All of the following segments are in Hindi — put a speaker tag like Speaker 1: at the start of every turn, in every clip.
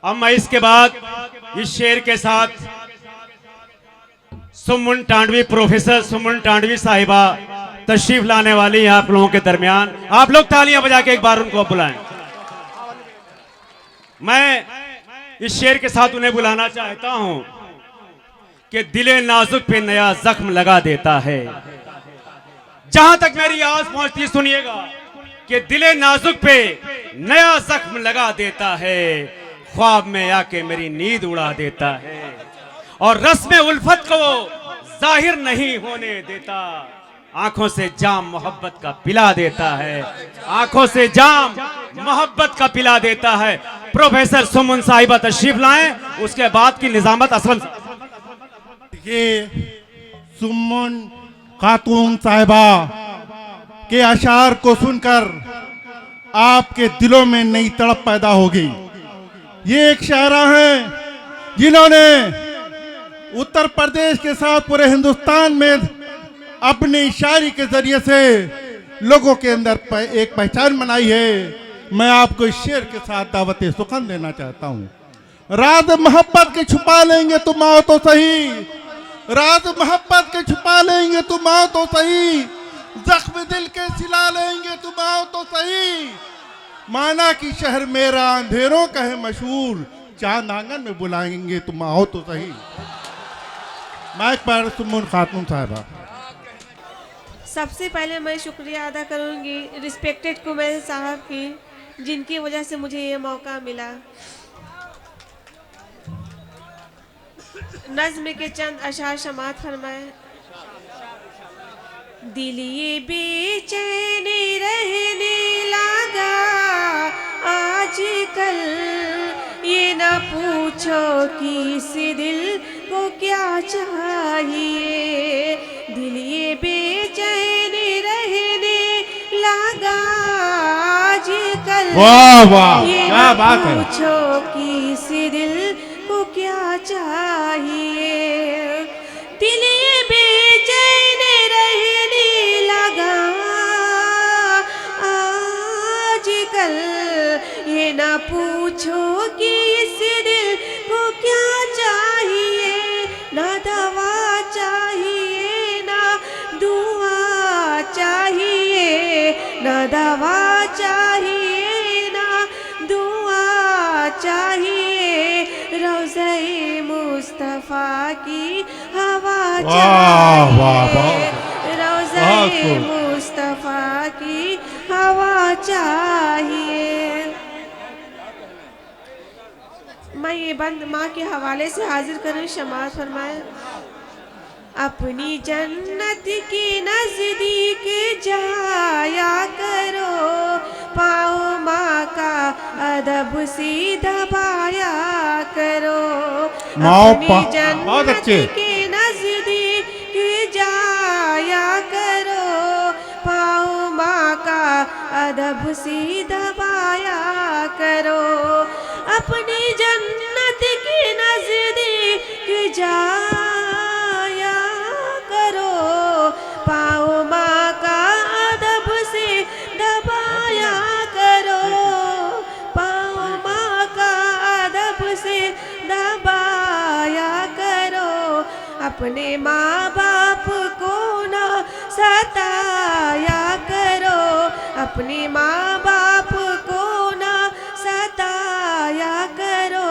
Speaker 1: अब मैं इसके बाद इस शेर के साथ सुमन टांडवी, प्रोफेसर सुमन टांडवी साहिबा तशरीफ लाने वाली हैं आप लोगों के दरमियान। आप लोग तालियां बजा के एक बार उनको बुलाएं। मैं इस शेर के साथ उन्हें बुलाना चाहता हूं कि दिले नाजुक पे नया जख्म लगा देता है। जहां तक मेरी आवाज पहुंचती सुनिएगा कि दिले नाजुक पे नया जख्म लगा देता है, ख्वाब में आके मेरी नींद उड़ा देता है और रस्म उल्फत को जाहिर नहीं होने देता। आंखों से जाम मोहब्बत का पिला देता है, आंखों से जाम मोहब्बत का पिला देता है। प्रोफेसर सुमन साहिबा तशरीफ लाएं, उसके बाद की निजामत असलम।
Speaker 2: ये सुमन खातून साहिबा के अशार को सुनकर आपके दिलों में नई तड़प पैदा होगी। ये एक शायरा हैं जिन्होंने उत्तर प्रदेश के साथ पूरे हिंदुस्तान में अपनी शायरी के जरिए से लोगों के अंदर एक पहचान बनाई है। मैं आपको इस शेर के साथ दावत सुखन देना चाहता हूँ। राज मोहब्बत के छुपा लेंगे तुम आओ तो सही, राज मोहब्बत के छुपा लेंगे तुम आओ तो सही, जख्म दिल के सिला लेंगे तुम आओ तो सही। माना कि शहर मेरा अंधेरों का है मशहूर, चांद आंगन में बुलाएंगे तुम आओ तो सही। माइक पर सुमन खातून साहिबा।
Speaker 3: सबसे पहले मैं शुक्रिया अदा करूंगी रिस्पेक्टेड कुमैर साहब की, जिनकी वजह से मुझे ये मौका मिला। नज्म के चंद अशार समात फरमाए। दिल ये बेचैन रहने लगा आजकल, ये ना पूछो कि इस दिल को क्या चाहिए। दिल ये बेचैन रहने लगा आजकल,
Speaker 2: वाह वाह
Speaker 3: ये
Speaker 2: क्या बात है।
Speaker 3: पूछो कि इस दिल को क्या चाहिए। दिल ये बेचैन रहने लगा आजकल, ये ना पूछो कि इस दिल को क्या चाहिए। ना दवा चाहिए ना दुआ चाहिए, ना दवा चाहिए ना दुआ चाहिए। रोज़े मुस्तफ़ा की हवा चाहिए, रोज़े मुस्तफ़ा की हवा चाहिए। मैं ये बंद माँ के हवाले से हाजिर करूँ, शमात फरमाए। अपनी जन्नत की नजदीक जाया करो, पाओ माँ का अदब से दबाया करो। अपनी जन्नत के नजदीक जाया करो, पाओ माँ का अदब से दबाया करो। अपनी जन्नत की नजदीक जाया करो, पाओ माँ का अदब से दबाया करो, पाओ माँ का अदब से दबाया करो। अपने माँ बाप को ना सताया करो, अपने माँ बाप को ना सताया करो।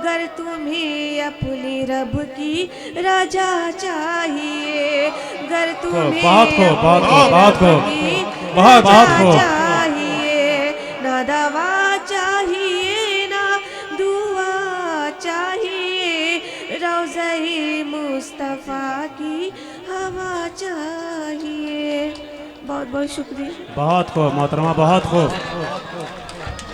Speaker 3: गर तुम्हें अपने रब की रजा चाहिए, गर तुम्हें अपने रब की रजा चाहिए। ना दवा चाहिए ना दुआ चाहिए, रोज़े मुस्तफ़ा की हवा चाहिए। बहुत बहुत शुक्रिया।
Speaker 1: बहुत खूब मोहतरमा, बहुत खूब।